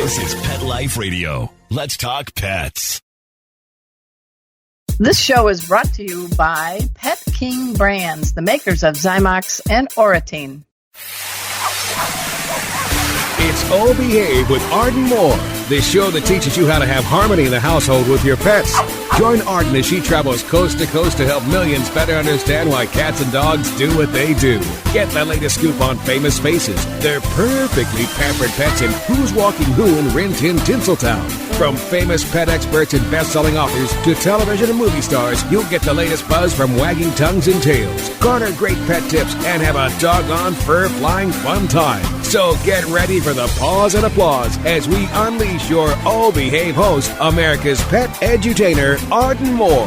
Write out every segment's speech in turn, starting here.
This is Pet Life Radio. Let's talk pets. This show is brought to you by Pet King Brands, the makers of Zymox and Oratine. It's Oh Behave with Arden Moore, the show that teaches you how to have harmony in the household with your pets. Join Arden as she travels coast to coast to help millions better understand why cats and dogs do what they do. Get the latest scoop on famous faces, their perfectly pampered pets, and who's walking who in Rin Tin Tinseltown. From famous pet experts and best-selling authors to television and movie stars, you'll get the latest buzz from wagging tongues and tails. Garner great pet tips and have a doggone fur-flying fun time. So get ready for the pause and applause as we unleash your Oh Behave host, America's pet edutainer, Arden Moore.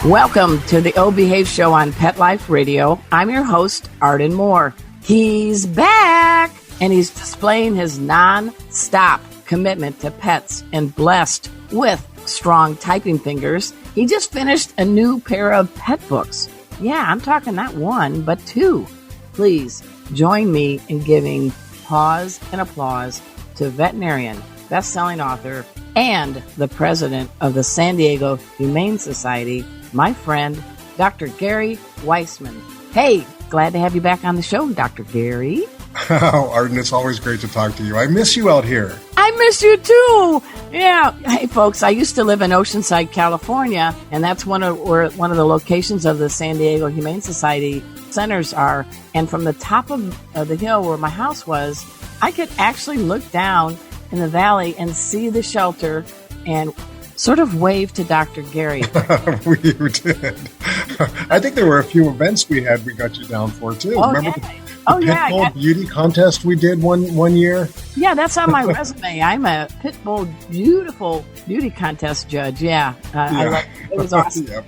Welcome to the Oh Behave show on Pet Life Radio. I'm your host, Arden Moore. He's back, and he's displaying his non-stop commitment to pets and blessed with strong typing fingers. He just finished a new pair of pet books. Yeah, I'm talking not one, but two. Please join me in giving pause and applause to veterinarian, best-selling author, and the president of the San Diego Humane Society, my friend, Dr. Gary Weizman. Hey, glad to have you back on the show, Dr. Gary. Oh, Arden, it's always great to talk to you. I miss you out here. I miss you too. Yeah. Hey, folks, I used to live in Oceanside, California, and that's one of the locations of the San Diego Humane Society centers are. And from the top of the hill where my house was, I could actually look down in the valley and see the shelter and sort of wave to Dr. Gary. We did. I think there were a few events we got you down for, too. Oh, Remember yeah. the Pit Bull Beauty contest we did one year? Yeah, that's on my resume. I'm a Pit Bull beauty contest judge. Yeah. It was awesome. Yep.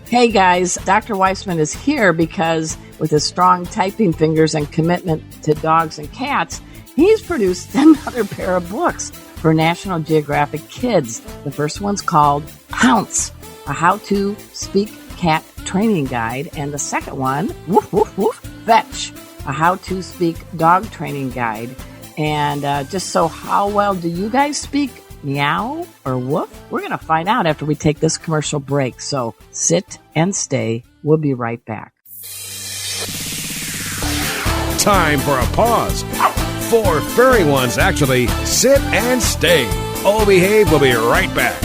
Hey, guys, Dr. Weizman is here because with his strong typing fingers and commitment to dogs and cats, he's produced another pair of books for National Geographic Kids. The first one's called Pounce, a how-to speak cat training guide. And the second one, woof, woof, woof, Fetch, a how-to speak dog training guide. And just so how well do you guys speak meow or woof? We're going to find out after we take this commercial break. So sit and stay. We'll be right back. Time for a pause. 4 furry ones, actually. Sit and stay. Oh Behave will be right back.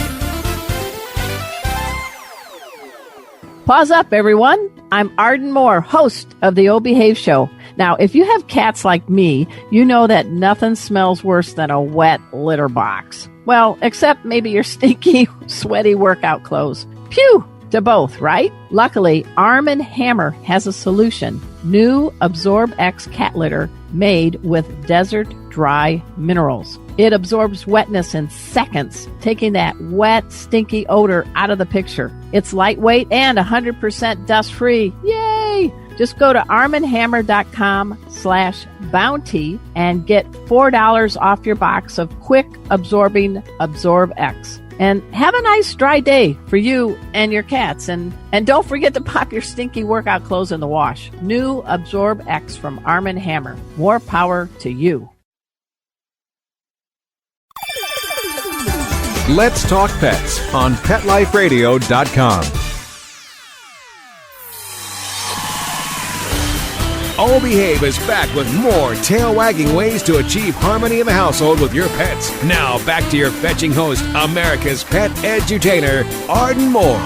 Pause up, everyone. I'm Arden Moore, host of the Oh Behave Show. Now, if you have cats like me, you know that nothing smells worse than a wet litter box. Well, except maybe your stinky, sweaty workout clothes. Phew! To both, right? Luckily, Arm & Hammer has a solution. New Absorb X cat litter made with desert dry minerals. It absorbs wetness in seconds, taking that wet, stinky odor out of the picture. It's lightweight and 100% dust-free. Yay! Just go to armandhammer.com/bounty and get $4 off your box of quick absorbing Absorb X. And have a nice dry day for you and your cats. And don't forget to pop your stinky workout clothes in the wash. New Absorb X from Arm & Hammer. More power to you. Let's Talk Pets on PetLifeRadio.com. Oh Behave is back with more tail-wagging ways to achieve harmony in the household with your pets. Now, back to your fetching host, America's pet edutainer, Arden Moore.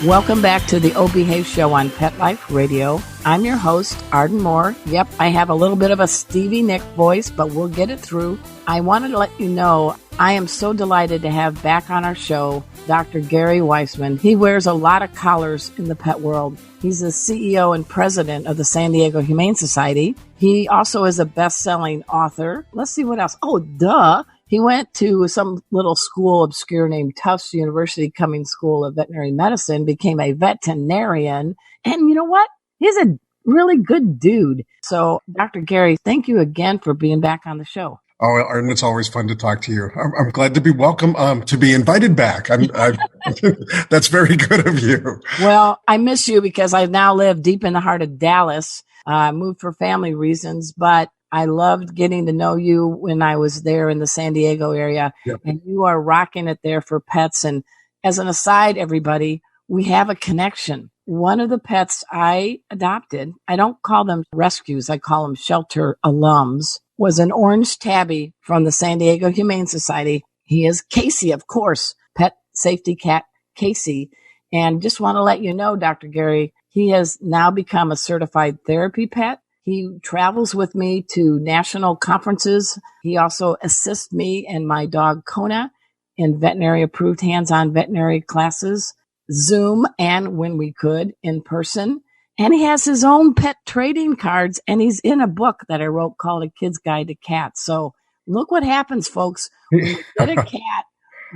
Welcome back to the Oh Behave show on Pet Life Radio. I'm your host, Arden Moore. Yep, I have a little bit of a Stevie Nicks voice, but we'll get it through. I wanted to let you know I am so delighted to have back on our show Dr. Gary Weizman. He wears a lot of collars in the pet world. He's the CEO and president of the San Diego Humane Society. He also is a best-selling author. Let's see what else. Oh, duh. He went to some little school obscure named Tufts University Cummings School of Veterinary Medicine, became a veterinarian. And you know what? He's a really good dude. So, Dr. Gary, thank you again for being back on the show. Oh, Arden, it's always fun to talk to you. I'm glad to be welcome, to be invited back. That's very good of you. Well, I miss you because I now live deep in the heart of Dallas. Moved for family reasons, but I loved getting to know you when I was there in the San Diego area, Yep. and you are rocking it there for pets. And as an aside, everybody, we have a connection. One of the pets I adopted, I don't call them rescues, I call them shelter alums, was an orange tabby from the San Diego Humane Society. He is Casey, of course, pet safety cat Casey. And just want to let you know, Dr. Gary, he has now become a certified therapy pet. He travels with me to national conferences. He also assists me and my dog Kona in veterinary approved hands-on veterinary classes, Zoom, and when we could in person. And he has his own pet trading cards, and he's in a book that I wrote called A Kid's Guide to Cats. So look what happens, folks, when you get a cat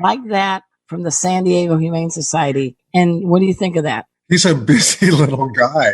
like that from the San Diego Humane Society. And what do you think of that? He's a busy little guy.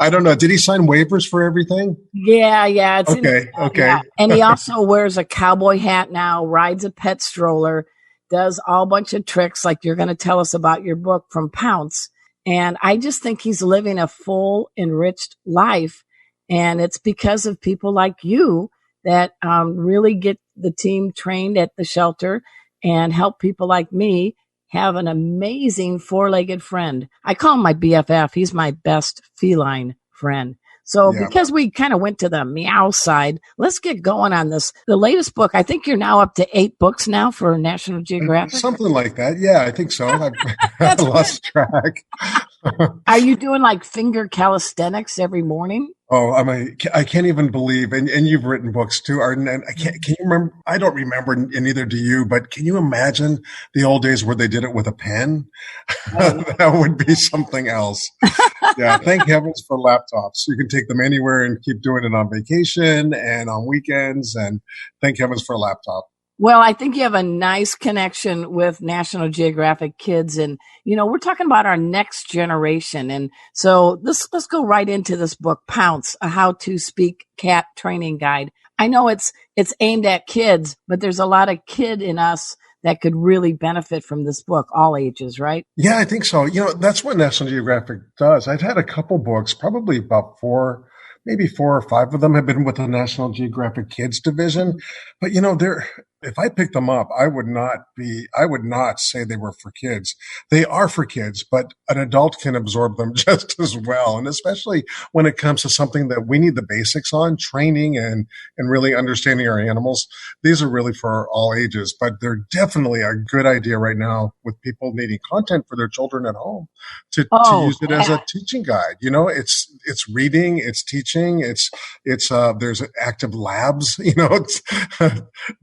I don't know. Did he sign waivers for everything? Yeah. It's okay. Yeah. And he also wears a cowboy hat now, rides a pet stroller, does all bunch of tricks like you're going to tell us about your book from Pounce. And I just think he's living a full, enriched life. And it's because of people like you that really get the team trained at the shelter and help people like me have an amazing four-legged friend. I call him my BFF. He's my best feline friend. So because we kind of went to the meow side, let's get going on this. The latest book, I think you're now up to 8 books now for National Geographic. Something like that. Yeah, I think so. I've lost track. Are you doing like finger calisthenics every morning? Oh, I can't even believe, and you've written books too, Arden, and can you remember, I don't remember, and neither do you, but can you imagine the old days where they did it with a pen? That would be something else. Yeah, thank heavens for laptops. You can take them anywhere and keep doing it on vacation and on weekends, and thank heavens for a laptop. Well, I think you have a nice connection with National Geographic Kids. And, we're talking about our next generation. And so let's go right into this book, Pounce, a how to speak cat training guide. I know it's aimed at kids, but there's a lot of kid in us that could really benefit from this book, all ages, right? Yeah, I think so. That's what National Geographic does. I've had a couple books, probably about maybe 4 or 5 of them have been with the National Geographic Kids division. But, if I picked them up, I would not say they were for kids. They are for kids, but an adult can absorb them just as well. And especially when it comes to something that we need the basics on, training and really understanding our animals. These are really for all ages, but they're definitely a good idea right now with people needing content for their children at home to use it as a teaching guide. It's reading, it's teaching, it's there's active labs, it's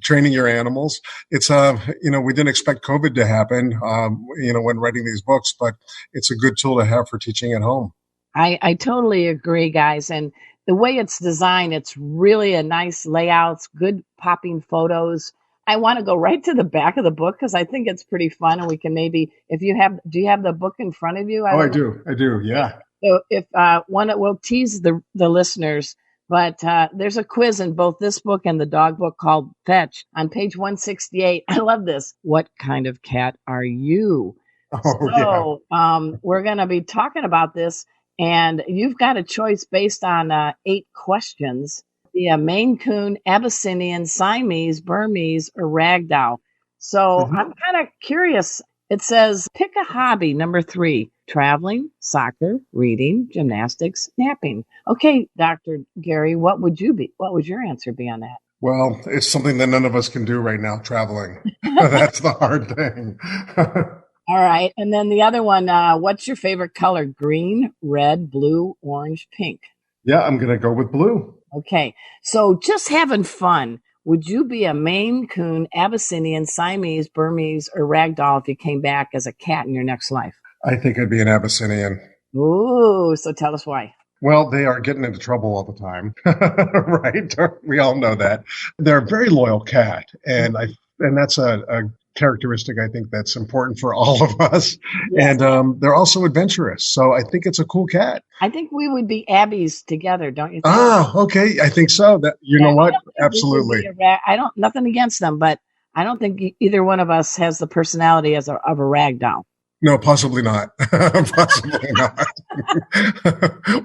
training your animals. It's we didn't expect COVID to happen when writing these books, but it's a good tool to have for teaching at home. I totally agree, guys. And the way it's designed, it's really a nice layouts, good popping photos. I want to go right to the back of the book because I think it's pretty fun, and we can maybe, do you have the book in front of you? I do. Yeah. So if we'll tease the listeners. But there's a quiz in both this book and the dog book called Fetch on page 168. I love this. What kind of cat are you? We're going to be talking about this, and you've got a choice based on 8 questions. The Maine Coon, Abyssinian, Siamese, Burmese, or Ragdoll. So I'm kind of curious. It says, pick a hobby, number 3. Traveling, soccer, reading, gymnastics, napping. Okay, Dr. Gary, what would your answer be on that? Well, it's something that none of us can do right now, traveling. That's the hard thing. All right. And then the other one, what's your favorite color? Green, red, blue, orange, pink? Yeah, I'm going to go with blue. Okay. So just having fun. Would you be a Maine Coon, Abyssinian, Siamese, Burmese, or Ragdoll if you came back as a cat in your next life? I think I'd be an Abyssinian. Ooh, so tell us why. Well, they are getting into trouble all the time, right? We all know that. They're a very loyal cat, and that's a characteristic I think that's important for all of us. Yes. And they're also adventurous, so I think it's a cool cat. I think we would be Abbeys together, don't you think? Ah, okay. I think so. You know what? Absolutely. Nothing against them, but I don't think either one of us has the personality of a rag doll. No, possibly not. Possibly not.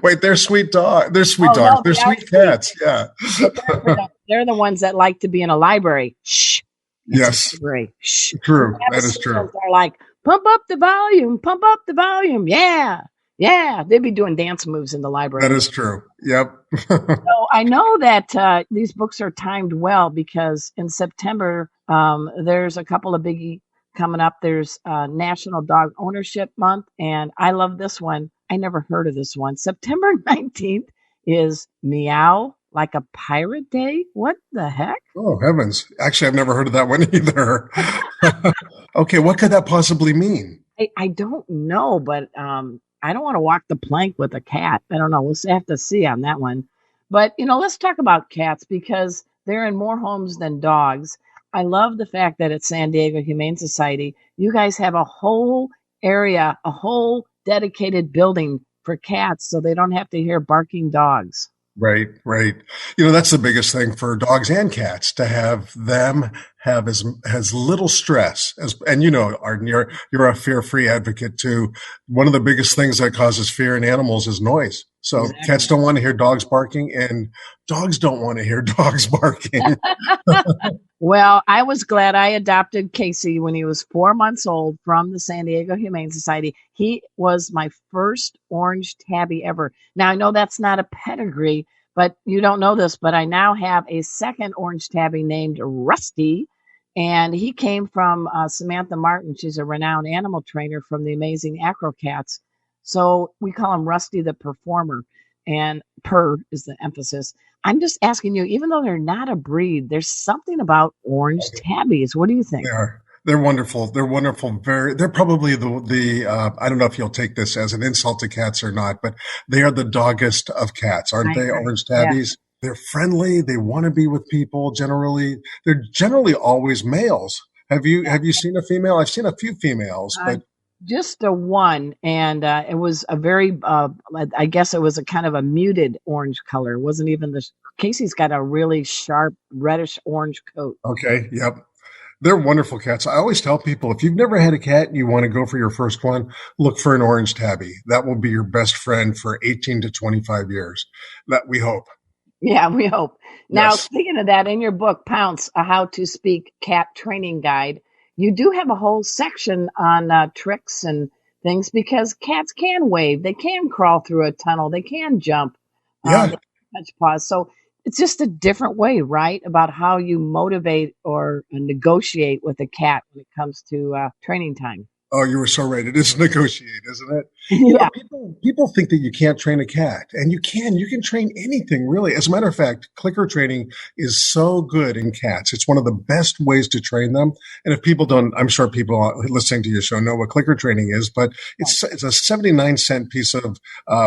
Wait, they're sweet dogs. They're sweet dogs. No, They're they are sweet sweet. cats. Yeah. But they're the ones that like to be in a library. Shh. It's a Yes. library. Shh. And True. the That is true. Abyssinians are like, pump up the volume, pump up the volume. Yeah. Yeah. They'd be doing dance moves in the library. That is true. Yep. So I know that these books are timed well because in September, there's a couple of biggie coming up. There's National Dog Ownership Month, and I love this one. I never heard of this one. September 19th is Meow Like a Pirate Day. What the heck? Oh, heavens. Actually, I've never heard of that one either. Okay, what could that possibly mean? I don't know, but I don't want to walk the plank with a cat. I don't know. We'll have to see on that one. But, let's talk about cats because they're in more homes than dogs. I love the fact that at San Diego Humane Society, you guys have a whole area, a whole dedicated building for cats so they don't have to hear barking dogs. Right, right. That's the biggest thing for dogs and cats to have them have as little stress as, and Arden, you're a fear-free advocate too. One of the biggest things that causes fear in animals is noise. So Exactly. Cats don't want to hear dogs barking and dogs don't want to hear dogs barking. Well, I was glad I adopted Casey when he was 4 months old from the San Diego Humane Society. He was my first orange tabby ever. Now, I know that's not a pedigree, but you don't know this, but I now have a second orange tabby named Rusty, and he came from Samantha Martin. She's a renowned animal trainer from the amazing Acro Cats. So we call him Rusty the Performer, and purr is the emphasis. I'm just asking you, even though they're not a breed, there's something about orange tabbies. What do you think? They are. They're wonderful. They're wonderful. They're probably the I don't know if you'll take this as an insult to cats or not, but they are the doggest of cats, aren't they? Orange tabbies. Yeah. They're friendly. They want to be with people. They're generally always males. Have you seen a female? I've seen a few females, but just a one, and it was a very, I guess it was a kind of a muted orange color. It wasn't even Casey's got a really sharp reddish orange coat. Okay, yep. They're wonderful cats. I always tell people, if you've never had a cat and you want to go for your first one, look for an orange tabby. That will be your best friend for 18 to 25 years. That we hope. Yeah, we hope. Now, Yes. Speaking of that, in your book, Pounce, A How to Speak Cat Training Guide, you do have a whole section on tricks and things because cats can wave. They can crawl through a tunnel. They can jump. Yeah. They can touch paws. So it's just a different way, right, about how you motivate or negotiate with a cat when it comes to training time. Oh, you were so right. It is negotiate, isn't it? Yeah. People think that you can't train a cat, and you can. You can train anything, really. As a matter of fact, clicker training is so good in cats. It's one of the best ways to train them. And if people don't, I'm sure people listening to your show know what clicker training is, but it's a 79-cent piece of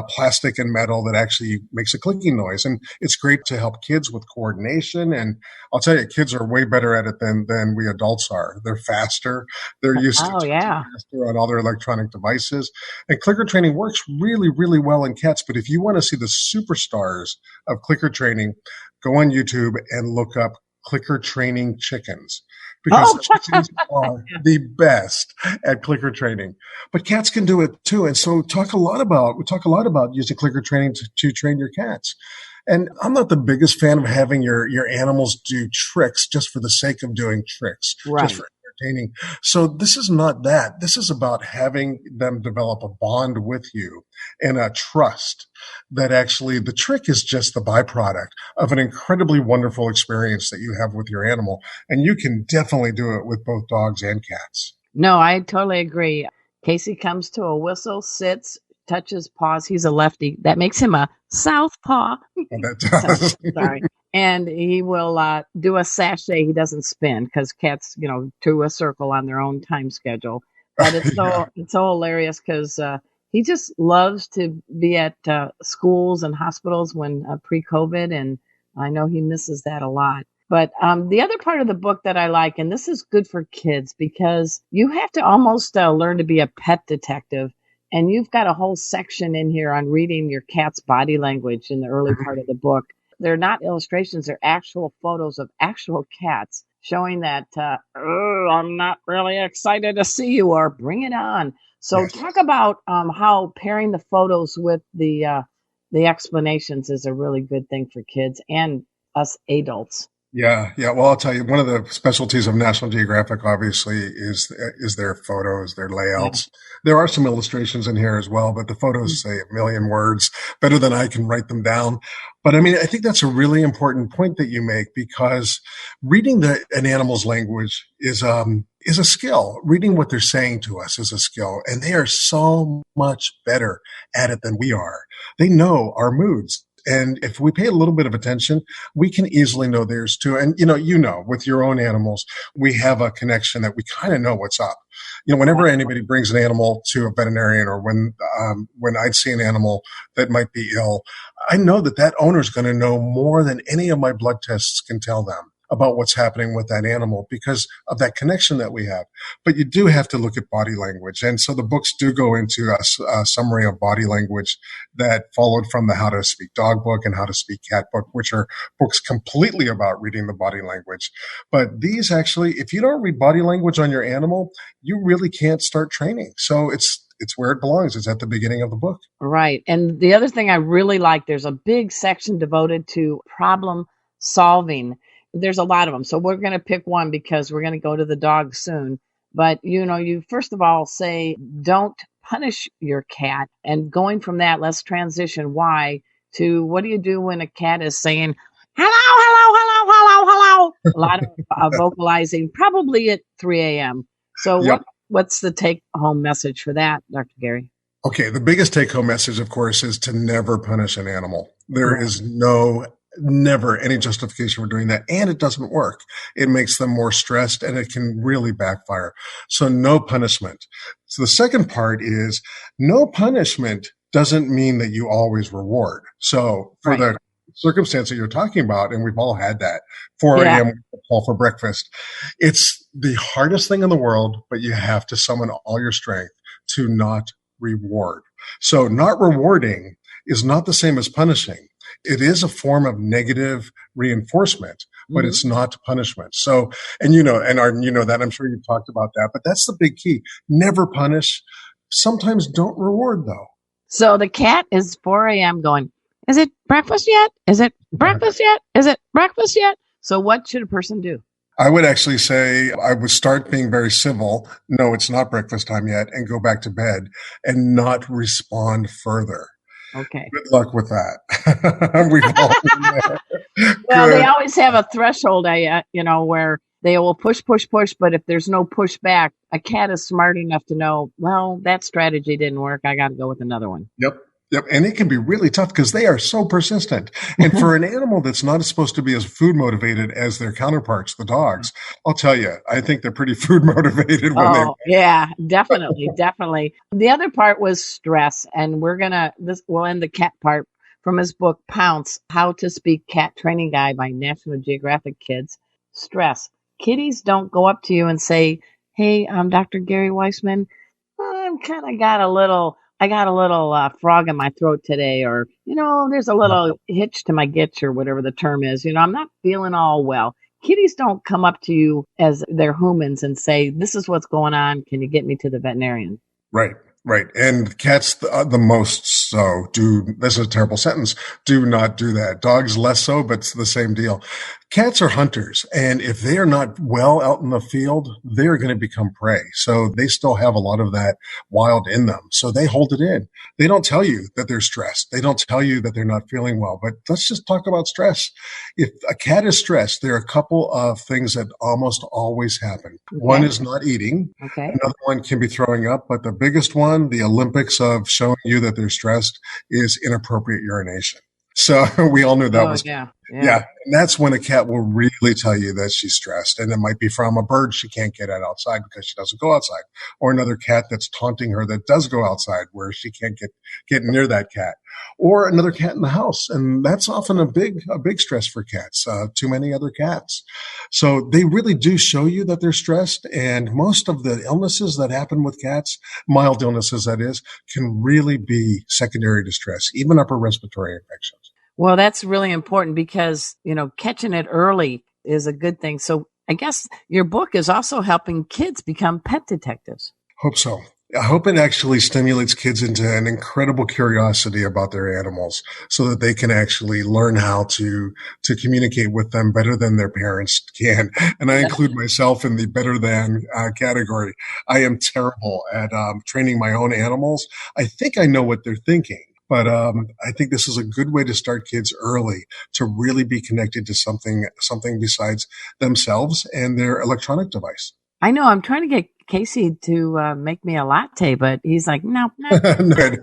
plastic and metal that actually makes a clicking noise. And it's great to help kids with coordination. And I'll tell you, kids are way better at it than we adults are. They're faster. They're used to faster on all their electronic devices. And clicker training works really, really well in cats. But if you want to see the superstars of clicker training, go on YouTube and look up clicker training chickens. Because chickens are the best at clicker training. But cats can do it too. And so we talk a lot about using clicker training to train your cats. And I'm not the biggest fan of having your animals do tricks just for the sake of doing tricks, just for entertaining. So this is not that. This is about having them develop a bond with you and a trust that actually the trick is just the byproduct of an incredibly wonderful experience that you have with your animal. And you can definitely do it with both dogs and cats. No, I totally agree. Casey comes to a whistle, sits, touches paws. He's a lefty. That makes him a southpaw. That does. Sorry. And he will do a sachet. He doesn't spin because cats, do a circle on their own time schedule. But it's so hilarious because he just loves to be at schools and hospitals when pre-COVID, and I know he misses that a lot. But the other part of the book that I like, and this is good for kids because you have to almost learn to be a pet detective. And you've got a whole section in here on reading your cat's body language in the early part of the book. They're not illustrations, they're actual photos of actual cats showing that, I'm not really excited to see you, or bring it on. So talk about how pairing the photos with the explanations is a really good thing for kids and us adults. Yeah, yeah. Well, I'll tell you, one of the specialties of National Geographic, obviously, is their photos, their layouts. There are some illustrations in here as well, but the photos say a million words better than I can write them down. But I mean, I think that's a really important point that you make, because reading an animal's language is a skill. Reading what they're saying to us is a skill, and they are so much better at it than we are. They know our moods. And if we pay a little bit of attention, we can easily know theirs too. And, with your own animals, we have a connection that we kind of know what's up. Whenever anybody brings an animal to a veterinarian, or when I'd see an animal that might be ill, I know that owner is going to know more than any of my blood tests can tell them about what's happening with that animal, because of that connection that we have. But you do have to look at body language. And so the books do go into a summary of body language that followed from the How to Speak Dog book and How to Speak Cat book, which are books completely about reading the body language. But these actually, if you don't read body language on your animal, you really can't start training. So it's where it belongs. It's at the beginning of the book. Right. And the other thing I really like, there's a big section devoted to problem solving. There's a lot of them. So we're going to pick one because we're going to go to the dog soon. But, you first of all say, don't punish your cat. And going from that, let's transition why to what do you do when a cat is saying, hello, hello, hello, hello, hello. A lot of vocalizing, probably at 3 a.m. So what's the take-home message for that, Dr. Gary? Okay, the biggest take-home message, of course, is to never punish an animal. There is never any justification for doing that. And it doesn't work. It makes them more stressed, and it can really backfire. So no punishment. So the second part is no punishment doesn't mean that you always reward. So for the circumstance that you're talking about, and we've all had that, 4 a.m. call for breakfast. It's the hardest thing in the world, but you have to summon all your strength to not reward. So not rewarding is not the same as punishing. It is a form of negative reinforcement, but it's not punishment. So, and Arden, that, I'm sure you've talked about that, but that's the big key. Never punish. Sometimes don't reward, though. So the cat is 4 a.m. going, is it breakfast yet? Is it breakfast yet? Is it breakfast yet? So what should a person do? I would actually say I would start being very civil. No, it's not breakfast time yet, and go back to bed and not respond further. Okay. Good luck with that. We've all Well, they always have a threshold, where they will push, but if there's no pushback, a cat is smart enough to know, well, that strategy didn't work. I got to go with another one. Yep. And it can be really tough because they are so persistent. And for an animal that's not supposed to be as food motivated as their counterparts, the dogs, I'll tell you, I think they're pretty food motivated yeah, definitely. The other part was stress. And we'll end the cat part from his book, Pounce, How to Speak Cat Training Guide by National Geographic Kids. Stress. Kitties don't go up to you and say, hey, I'm Dr. Gary Weizman. I got a little frog in my throat today, or, there's a little hitch to my gitch, or whatever the term is. I'm not feeling all well. Kitties don't come up to you as they're humans and say, this is what's going on. Can you get me to the veterinarian? Right. And cats the most so this is a terrible sentence, do not do that. Dogs less so, but it's the same deal. Cats are hunters, and if they are not well out in the field, they're going to become prey. So they still have a lot of that wild in them. So they hold it in. They don't tell you that they're stressed. They don't tell you that they're not feeling well. But let's just talk about stress. If a cat is stressed, there are a couple of things that almost always happen. Okay. One is not eating. Okay. Another one can be throwing up. But the biggest one, the Olympics of showing you that they're stressed, is inappropriate urination. So we all knew that was. Yeah. And that's when a cat will really tell you that she's stressed. And it might be from a bird she can't get at outside because she doesn't go outside, or another cat that's taunting her that does go outside where she can't get near that cat, or another cat in the house. And that's often a big stress for cats, too many other cats. So they really do show you that they're stressed. And most of the illnesses that happen with cats, mild illnesses that is, can really be secondary to stress, even upper respiratory infections. Well, that's really important because, catching it early is a good thing. So I guess your book is also helping kids become pet detectives. Hope so. I hope it actually stimulates kids into an incredible curiosity about their animals so that they can actually learn how to communicate with them better than their parents can. And I include myself in the better than category. I am terrible at training my own animals. I think I know what they're thinking. But I think this is a good way to start kids early to really be connected to something besides themselves and their electronic device. I know. I'm trying to get Casey to make me a latte, but he's like, no. No, good.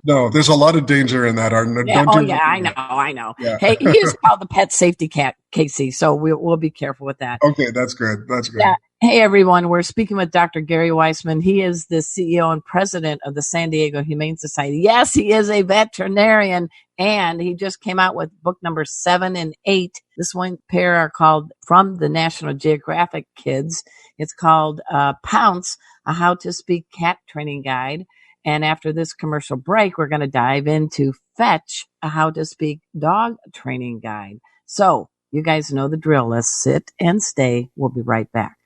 No, there's a lot of danger in that, Arden. Yeah. I know. Yeah. Hey, he is called the pet safety cat, Casey, so we'll be careful with that. Okay, that's good. Yeah. Hey, everyone. We're speaking with Dr. Gary Weizman. He is the CEO and president of the San Diego Humane Society. Yes, he is a veterinarian, and he just came out with book number 7 and 8. This one pair are called from the National Geographic Kids. It's called Pounce, a How to Speak Cat Training Guide. And after this commercial break, we're going to dive into Fetch, a How to Speak Dog Training Guide. So you guys know the drill. Let's sit and stay. We'll be right back.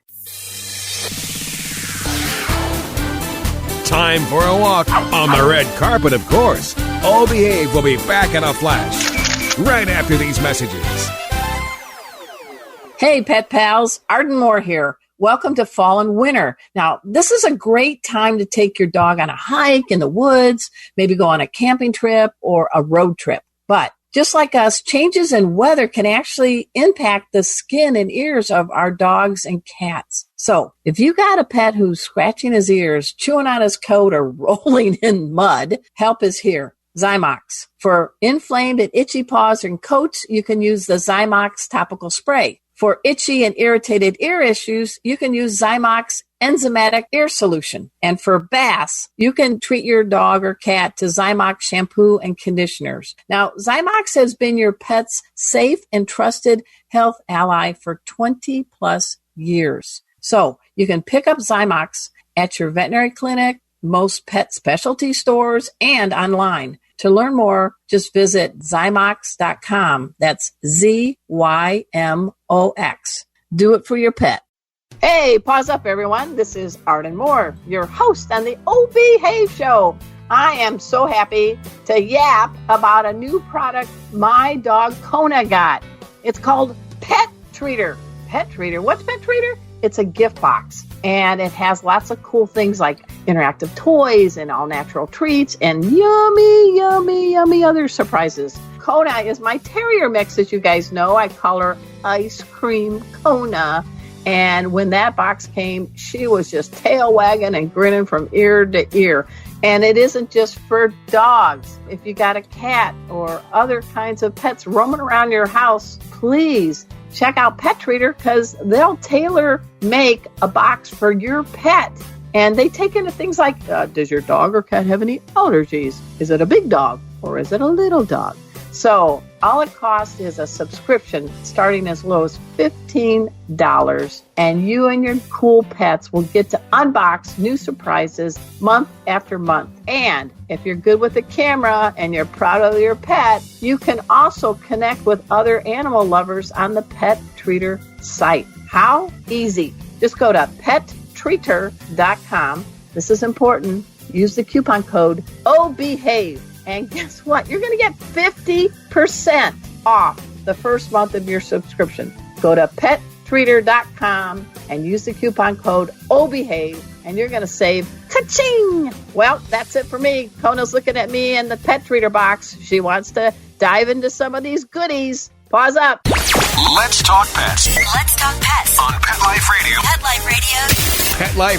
Time for a walk on the red carpet, of course. Oh, Behave will be back in a flash right after these messages. Hey, pet pals. Arden Moore here. Welcome to fall and winter. Now, this is a great time to take your dog on a hike in the woods, maybe go on a camping trip or a road trip. But just like us, changes in weather can actually impact the skin and ears of our dogs and cats. So if you got a pet who's scratching his ears, chewing on his coat, or rolling in mud, help is here. Zymox. For inflamed and itchy paws and coats, you can use the Zymox topical spray. For itchy and irritated ear issues, you can use Zymox enzymatic ear solution. And for baths, you can treat your dog or cat to Zymox shampoo and conditioners. Now, Zymox has been your pet's safe and trusted health ally for 20 plus years. So you can pick up Zymox at your veterinary clinic, most pet specialty stores, and online. To learn more, just visit Zymox.com. That's ZYMOX. Do it for your pet. Hey, pause up, everyone. This is Arden Moore, your host on the Oh Behave Show. I am so happy to yap about a new product my dog Kona got. It's called Pet Treater. Pet Treater? What's Pet Treater? It's a gift box, and it has lots of cool things like interactive toys and all-natural treats and yummy other surprises. Kona is my terrier mix, as you guys know. I call her Ice Cream Kona. And when that box came, she was just tail wagging and grinning from ear to ear. And it isn't just for dogs. If you got a cat or other kinds of pets roaming around your house, please check out Pet Treater, because they'll tailor make a box for your pet. And they take into things like, does your dog or cat have any allergies? Is it a big dog or is it a little dog? So all it costs is a subscription starting as low as $15. And you and your cool pets will get to unbox new surprises month after month. And if you're good with the camera and you're proud of your pet, you can also connect with other animal lovers on the Pet Treater site. How easy. Just go to pettreater.com. This is important. Use the coupon code OBEHAVE. And guess what? You're going to get 50% off the first month of your subscription. Go to pettreater.com and use the coupon code OBEHAVE, and you're going to save ka-ching. Well, that's it for me. Kona's looking at me in the Pet Treater box. She wants to dive into some of these goodies. Pause up. Let's talk pets. Let's talk pets On Pet Life Radio. Pet Life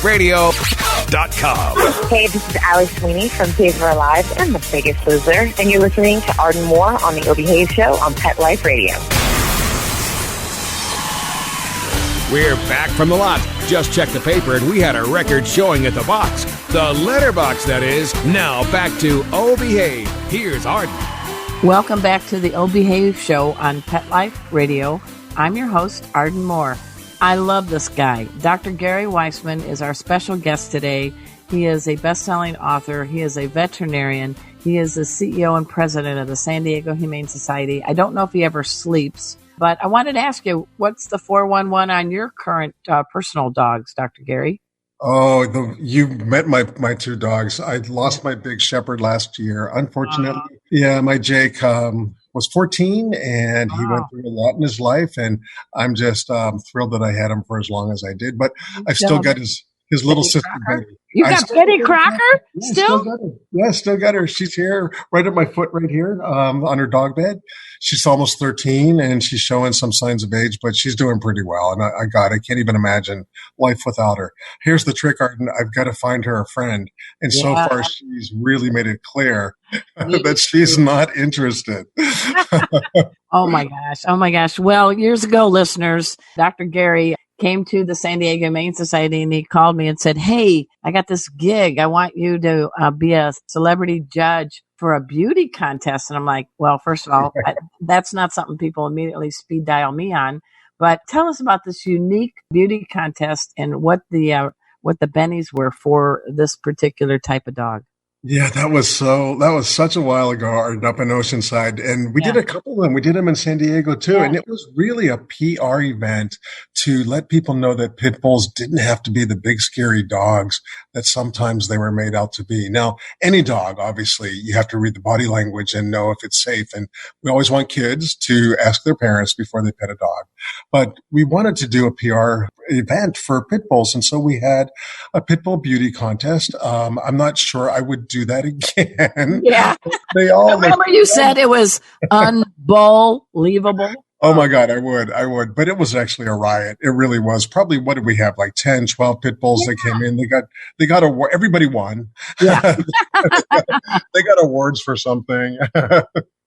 Radio. PetLifeRadio.com. Hey, this is Allie Sweeney from Save Our Lives and The Biggest Loser, and you're listening to Arden Moore on the O Behave Show on Pet Life Radio. We're back from the lot. Just checked the paper and we had a record showing at the box. The letterbox, that is. Now back to Oh Behave. Here's Arden. Welcome back to the Oh Behave Show on Pet Life Radio. I'm your host, Arden Moore. I love this guy. Dr. Gary Weizman is our special guest today. He is a best-selling author. He is a veterinarian. He is the CEO and president of the San Diego Humane Society. I don't know if he ever sleeps, but I wanted to ask you, what's the 411 on your current personal dogs, Dr. Gary? Oh, you met my two dogs. I lost my big shepherd last year. Uh, Unfortunately, yeah, my Jake was 14 and he went oh, through a lot in his life, and I'm just thrilled that I had him for as long as I did. But you I've still still have got his little Betty sister Crocker? Betty. You I got still got Betty Betty Crocker. Crocker Yeah, still still? got her. Yeah, still got her. She's here right at my foot right here on her dog bed. She's almost 13 and she's showing some signs of age, but she's doing pretty well. And I can't even imagine life without her. Here's the trick, Arden. I've got to find her a friend. And so Yeah. far, she's really made it clear Me that she's too. not interested. Oh my gosh. Oh my gosh. Well, years ago, listeners, Dr. Gary came to the San Diego Humane Society and he called me and said, "Hey, I got this gig. I want you to be a celebrity judge for a beauty contest." And I'm like, well, first of all, that's not something people immediately speed dial me on. But tell us about this unique beauty contest and what the bennies were for this particular type of dog. Yeah, that was such a while ago, Arden, up in Oceanside. And we did Yeah. a couple of them. We did them in San Diego too. Yeah. And it was really a PR event to let people know that pit bulls didn't have to be the big scary dogs that sometimes they were made out to be. Now, any dog, obviously, you have to read the body language and know if it's safe. And we always want kids to ask their parents before they pet a dog. But we wanted to do a PR event for pit bulls. And so we had a pit bull beauty contest. I'm not sure I would do that again. Yeah. They all look. Remember you said it was unbelievable. Oh my God, I would. But it was actually a riot. It really was. Probably, what did we have? Like 10, 12 pit bulls that came in. They got award. Everybody won. Yeah. They got awards for something.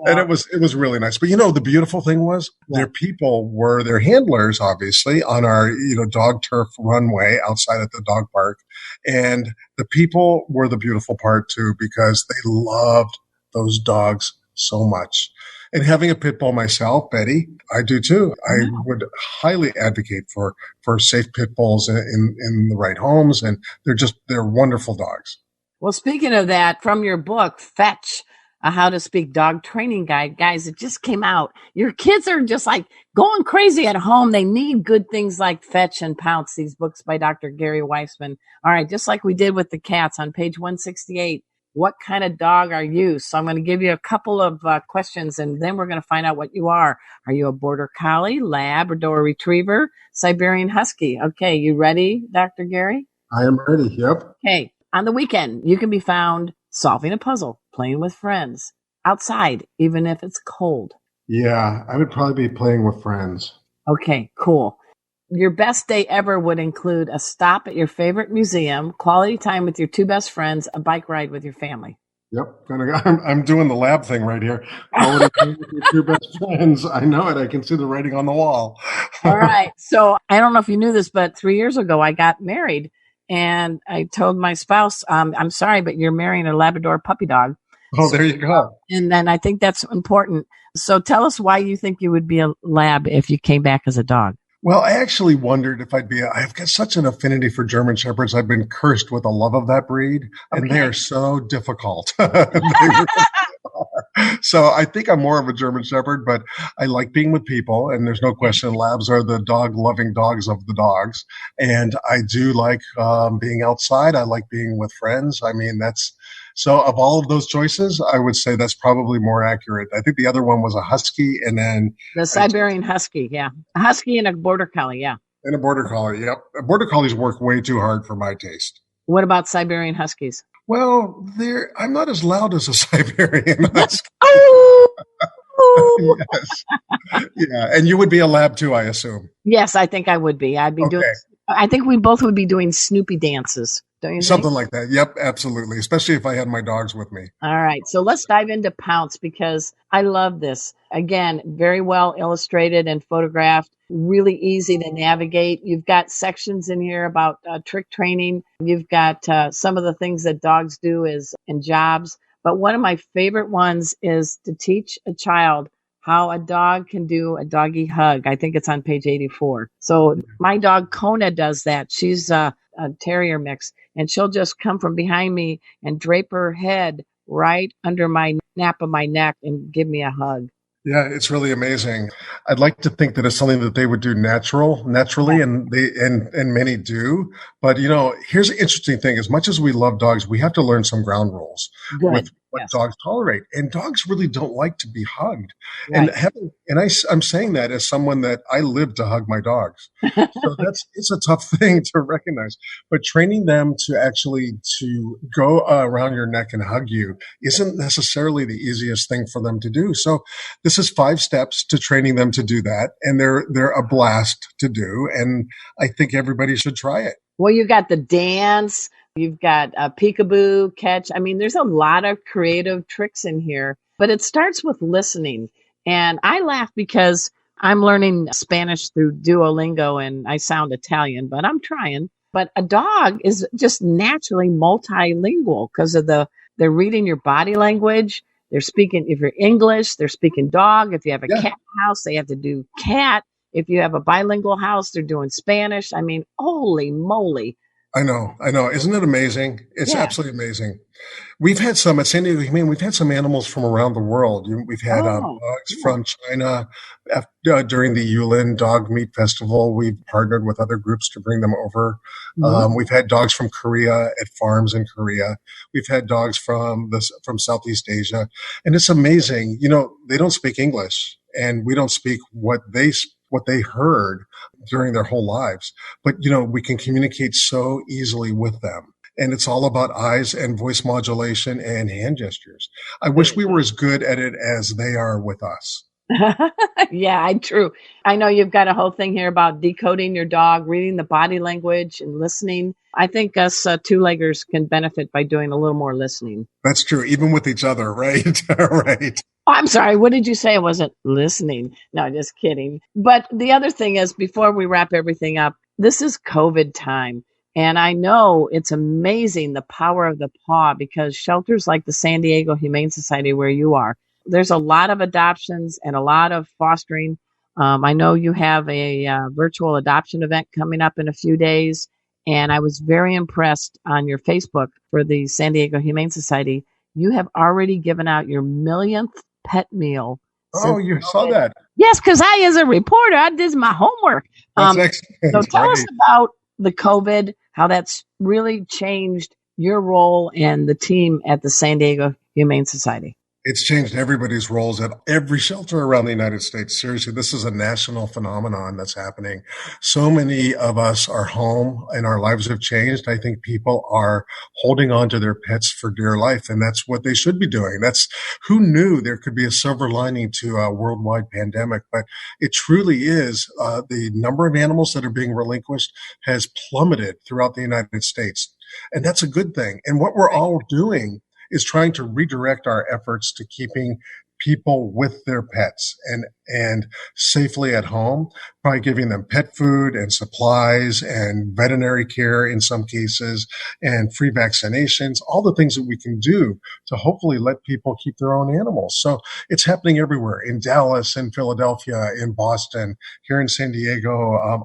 And it was really nice. But the beautiful thing was their people were their handlers, obviously, on our, dog turf runway outside at the dog park. And the people were the beautiful part too, because they loved those dogs so much. And having a pit bull myself, Betty, I do too. I would highly advocate for safe pit bulls in the right homes. And they're wonderful dogs. Well, speaking of that, from your book, Fetch, a How to Speak Dog Training Guide, guys, it just came out. Your kids are just like going crazy at home. They need good things like Fetch and Pounce, these books by Dr. Gary Weizman. All right, just like we did with the cats on page 168. What kind of dog are you? So I'm going to give you a couple of questions, and then we're going to find out what you are. Are you a border collie, Labrador retriever, Siberian husky? Okay, you ready, Dr. Gary? I am ready. Yep. Okay, on the weekend, you can be found solving a puzzle, playing with friends, outside, even if it's cold. Yeah, I would probably be playing with friends. Okay, cool. Your best day ever would include a stop at your favorite museum, quality time with your two best friends, a bike ride with your family. Yep. I'm doing the lab thing right here. Quality time with your two best friends. I know it. I can see the writing on the wall. All right. So I don't know if you knew this, but 3 years ago I got married and I told my spouse, I'm sorry, but you're marrying a Labrador puppy dog. Oh, there you go. And then I think that's important. So tell us why you think you would be a lab if you came back as a dog. Well, I actually wondered if I've got such an affinity for German Shepherds. I've been cursed with a love of that breed, and they are so difficult. So I think I'm more of a German Shepherd, but I like being with people, and there's no question labs are the dog-loving dogs of the dogs. And I do like being outside. I like being with friends. I mean, so of all of those choices, I would say that's probably more accurate. I think the other one was a husky, and then the Siberian husky, yeah. A husky and a border collie, yeah. And a border collie, yep. Border collies work way too hard for my taste. What about Siberian huskies? Well, I'm not as loud as a Siberian husky. Oh! Yes. Yeah, and you would be a lab too, I assume. Yes, I think I would be. I think we both would be doing Snoopy dances. Don't you think? Something like that. Yep, absolutely. Especially if I had my dogs with me. All right. So let's dive into Pounce because I love this. Again, very well illustrated and photographed, really easy to navigate. You've got sections in here about trick training. You've got some of the things that dogs do in jobs. But one of my favorite ones is to teach a child how a dog can do a doggy hug. I think it's on page 84. So my dog Kona does that. She's a terrier mix, and she'll just come from behind me and drape her head right under my nape of my neck and give me a hug. Yeah, it's really amazing. I'd like to think that it's something that they would do naturally, and many do. But here's an interesting thing: as much as we love dogs, we have to learn some ground rules with Good. what Yes. dogs tolerate. And dogs really don't like to be hugged. And Right. I'm saying that as someone that I live to hug my dogs. So it's a tough thing to recognize. But training them to actually to go around your neck and hug you isn't necessarily the easiest thing for them to do. So this is 5 steps to training them to do that, and they're a blast to do, and I think everybody should try it. Well, you got the dance, you've got a peekaboo catch. I mean, there's a lot of creative tricks in here, but it starts with listening. And I laugh because I'm learning Spanish through Duolingo and I sound Italian, but I'm trying. But a dog is just naturally multilingual because of they're reading your body language. They're speaking, if you're English, they're speaking dog. If you have a Yeah, cat house, they have to do cat. If you have a bilingual house, they're doing Spanish. I mean, holy moly. I know. Isn't it amazing? It's Yeah. absolutely amazing. We've had some at San Diego Humane. We've had some animals from around the world. We've had Oh, dogs cool. from China during the Yulin Dog Meat Festival. We've partnered with other groups to bring them over. Mhm. We've had dogs from Korea at farms in Korea. We've had dogs from Southeast Asia, and it's amazing. They don't speak English, and we don't speak what they heard during their whole lives. But we can communicate so easily with them. And it's all about eyes and voice modulation and hand gestures. I wish we were as good at it as they are with us. Yeah, true. I know you've got a whole thing here about decoding your dog, reading the body language and listening. I think us two-leggers can benefit by doing a little more listening. That's true, even with each other, right? Right. Oh, I'm sorry. What did you say? I wasn't listening. No, just kidding. But the other thing is, before we wrap everything up, this is COVID time. And I know it's amazing the power of the paw because shelters like the San Diego Humane Society, where you are, there's a lot of adoptions and a lot of fostering. I know you have a virtual adoption event coming up in a few days. And I was very impressed on your Facebook for the San Diego Humane Society. You have already given out your millionth pet meal Oh, since you saw COVID. that. Yes, because I, as a reporter, I did my homework. That's So excellent. tell us Right. about the COVID, how that's really changed your role and the team at the San Diego Humane Society. It's changed everybody's roles at every shelter around the United States. Seriously, this is a national phenomenon that's happening. So many of us are home and our lives have changed. I think people are holding on to their pets for dear life, and that's what they should be doing. Who knew there could be a silver lining to a worldwide pandemic, but it truly is. The number of animals that are being relinquished has plummeted throughout the United States. And that's a good thing. And what we're all doing is trying to redirect our efforts to keeping people with their pets and safely at home by giving them pet food and supplies and veterinary care in some cases and free vaccinations, all the things that we can do to hopefully let people keep their own animals. So it's happening everywhere in Dallas, in Philadelphia, in Boston, here in San Diego,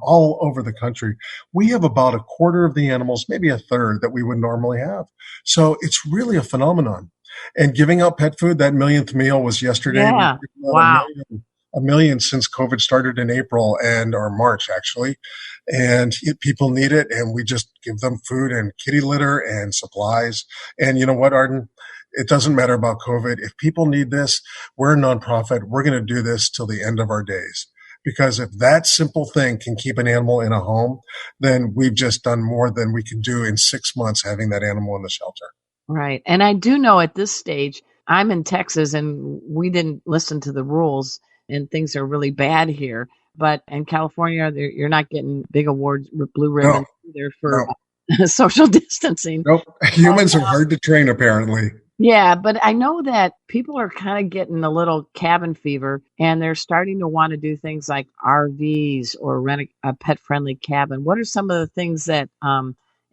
all over the country. We have about a quarter of the animals, maybe a third that we would normally have. So it's really a phenomenon. And giving out pet food, that millionth meal was yesterday. We've Yeah. given out Wow. a million since COVID started in April or March, actually. And people need it, and we just give them food and kitty litter and supplies. And you know what, Arden? It doesn't matter about COVID. If people need this, we're a nonprofit. We're going to do this till the end of our days. Because if that simple thing can keep an animal in a home, then we've just done more than we can do in 6 months having that animal in the shelter. Right. And I do know at this stage, I'm in Texas and we didn't listen to the rules and things are really bad here. But in California, you're not getting big awards, blue No, ribbons either for no, social distancing. nope. Humans are hard to train, apparently. Yeah, but I know that people are kind of getting a little cabin fever and they're starting to want to do things like RVs or rent a pet friendly cabin. What are some of the things that,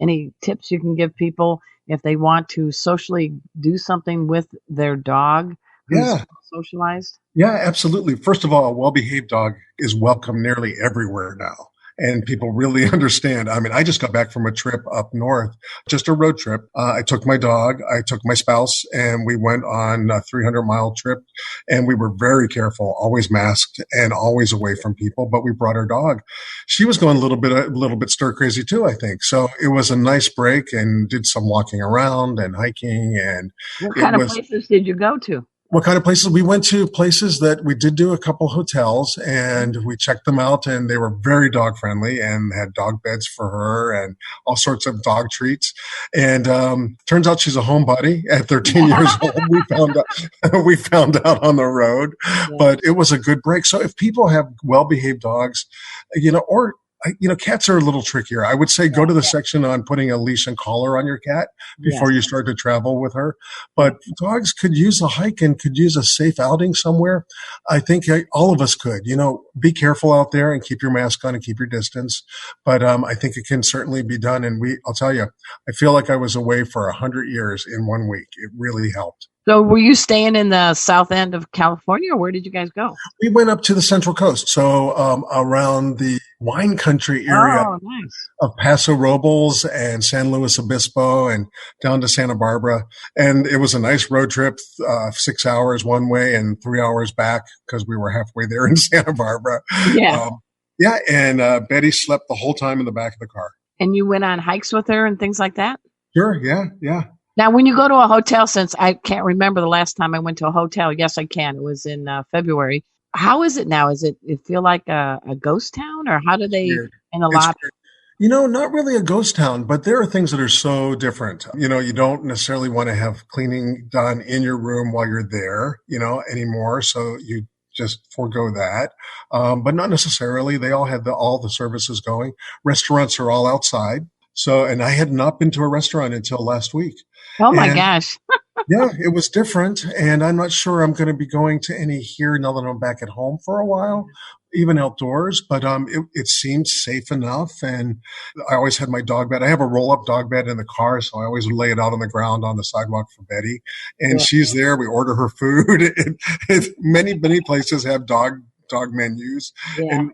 any tips you can give people if they want to socially do something with their dog who's Yeah. socialized? Yeah, absolutely. First of all, a well-behaved dog is welcome nearly everywhere now. and people really understand. I mean, I just got back from a trip up north, just a road trip. I took my dog, I took my spouse, and we went on a 300-mile trip, and we were very careful, always masked and always away from people, but we brought our dog. She was going a little bit stir crazy too, I think. So it was a nice break, and did some walking around and hiking. And what kind of places did you go to? What kind of places? We went to places that we did do a couple hotels, and we checked them out, and they were very dog friendly and had dog beds for her and all sorts of dog treats. And turns out she's a homebody at 13 years old. We found out on the road, but it was a good break. So if people have well-behaved dogs, cats are a little trickier. I would say go to the section on putting a leash and collar on your cat before you start to travel with her. But dogs could use a hike and could use a safe outing somewhere. I think all of us could. Be careful out there and keep your mask on and keep your distance. But I think it can certainly be done. And I'll tell you, I feel like I was away for 100 years in 1 week. It really helped. So were you staying in the south end of California, or where did you guys go? We went up to the Central Coast, so around the wine country area of Paso Robles and San Luis Obispo and down to Santa Barbara. And it was a nice road trip, 6 hours one way and 3 hours back because we were halfway there in Santa Barbara. Yeah. And Betty slept the whole time in the back of the car. And you went on hikes with her and things like that? Sure, yeah. Now, when you go to a hotel, since I can't remember the last time I went to a hotel, yes, I can. It was in February. How is it now? Is it feel like a ghost town, or how do they in the lobby? Not really a ghost town, but there are things that are so different. You don't necessarily want to have cleaning done in your room while you're there, anymore. So you just forego that. But not necessarily. They all had all the services going. Restaurants are all outside. So, and I had not been to a restaurant until last week. Oh my gosh. Yeah, it was different. And I'm not sure I'm going to be going to any here now that I'm back at home for a while, even outdoors. But it seemed safe enough. And I always had my dog bed. I have a roll-up dog bed in the car, so I always lay it out on the ground on the sidewalk for Betty. And she's there. We order her food. Many places have dog menus, and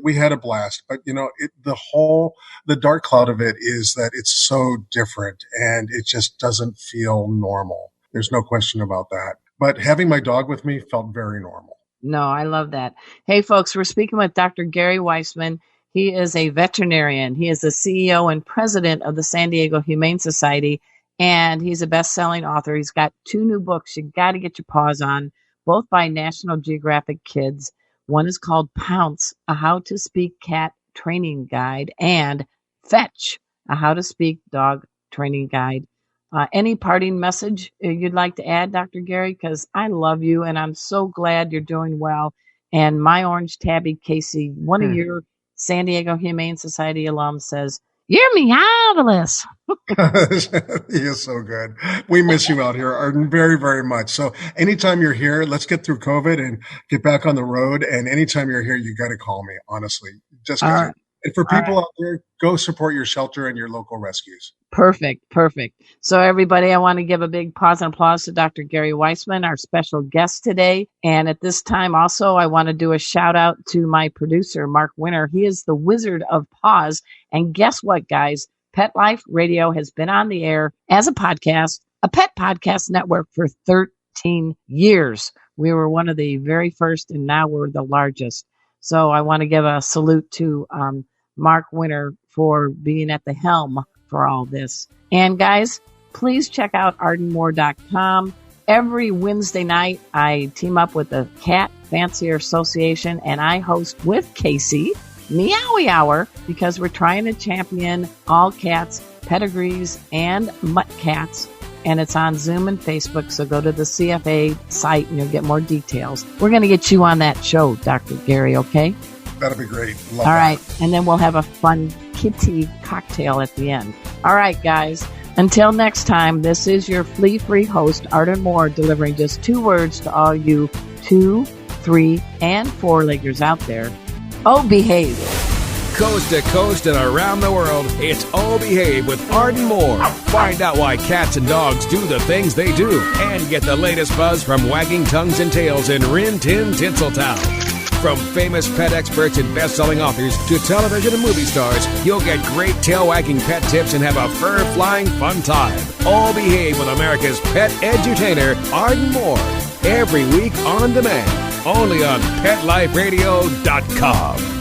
we had a blast. But the dark cloud of it is that it's so different, and it just doesn't feel normal. There's no question about that. But having my dog with me felt very normal. No, I love that. Hey, folks, we're speaking with Dr. Gary Weizman. He is a veterinarian. He is the CEO and president of the San Diego Humane Society, and he's a best-selling author. He's got 2 new books you got to get your paws on, both by National Geographic Kids. One is called Pounce, a How to Speak Cat Training Guide, and Fetch, a How to Speak Dog Training Guide. Any parting message you'd like to add, Dr. Gary? Because I love you, and I'm so glad you're doing well. And my orange tabby, Casey, one of your San Diego Humane Society alums, says, "You're marvelous." He is so good. We miss you out here, Arden, very, very much. So anytime you're here, let's get through COVID and get back on the road. And anytime you're here, you got to call me, honestly. Just got to. And for people out there, go support your shelter and your local rescues. Perfect. So everybody, I want to give a big pause and applause to Dr. Gary Weizman, our special guest today. And at this time also, I want to do a shout out to my producer, Mark Winter. He is the Wizard of Paws. And guess what, guys? Pet Life Radio has been on the air as a podcast, a pet podcast network for 13 years. We were one of the very first, and now we're the largest. So I want to give a salute to Mark Winter for being at the helm for all this. And guys, please check out ardenmoore.com. Every Wednesday night, I team up with the Cat Fancier Association, and I host with Casey Meowie Hour, because we're trying to champion all cats, pedigrees, and mutt cats. And it's on Zoom and Facebook, so go to the CFA site and you'll get more details. We're going to get you on that show, Dr. Gary, okay? That'll be great. All right. And then we'll have a fun kitty cocktail at the end. All right, guys. Until next time, this is your flea-free host, Arden Moore, delivering just 2 words to all you 2, 3, and 4-leggers out there. Oh, behave. Coast to coast and around the world, it's Oh Behave with Arden Moore. Find out why cats and dogs do the things they do, and get the latest buzz from wagging tongues and tails in Rin Tin Tinseltown. From famous pet experts and best-selling authors to television and movie stars, you'll get great tail-wagging pet tips and have a fur-flying fun time. All Behave with America's pet edutainer, Arden Moore. Every week on demand, only on PetLifeRadio.com.